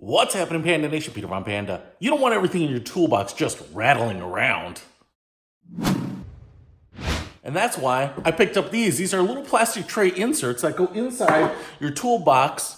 What's happening, Panda Nation? Peter Von Panda. You don't want everything in your toolbox just rattling around. And that's why I picked up these. These are little plastic tray inserts that go inside your toolbox,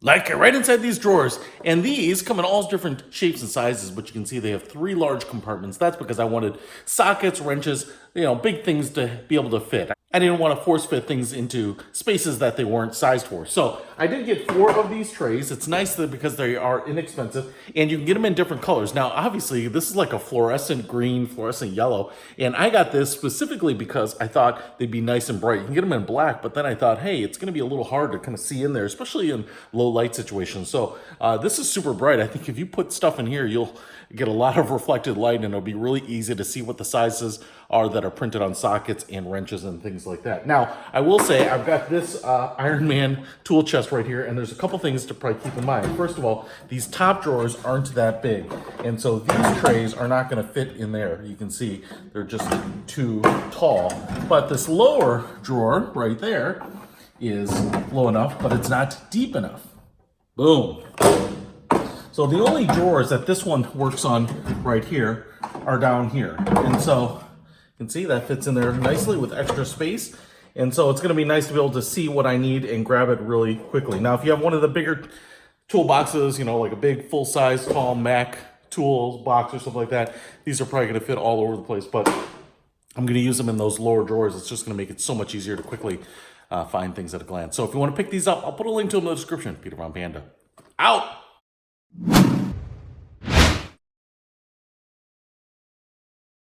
like right inside these drawers. And these come in all different shapes and sizes, but you can see they have 3 large compartments. That's because I wanted sockets, wrenches, big things to be able to fit. I didn't want to force fit things into spaces that they weren't sized for. So I did get 4 of these trays. It's nice because they are inexpensive and you can get them in different colors. Now, obviously, this is like a fluorescent green, fluorescent yellow. And I got this specifically because I thought they'd be nice and bright. You can get them in black, but then I thought, hey, it's going to be a little hard to kind of see in there, especially in low light situations. So this is super bright. I think if you put stuff in here, you'll get a lot of reflected light and it'll be really easy to see what the sizes are that are printed on sockets and wrenches and things like that. Now, I will say I've got this Iron Man tool chest right here, and there's a couple things to probably keep in mind. First of all, these top drawers aren't that big, and so these trays are not going to fit in there. You can see they're just too tall. But this lower drawer right there is low enough, but it's not deep enough. Boom. So the only drawers that this one works on right here are down here. And so you can see that fits in there nicely with extra space. And so it's going to be nice to be able to see what I need and grab it really quickly. Now, if you have one of the bigger toolboxes, like a big full-size tall Mac tools box or something like that, these are probably going to fit all over the place. But I'm going to use them in those lower drawers. It's just going to make it so much easier to quickly find things at a glance. So if you want to pick these up, I'll put a link to them in the description. Peter Von Panda. Out!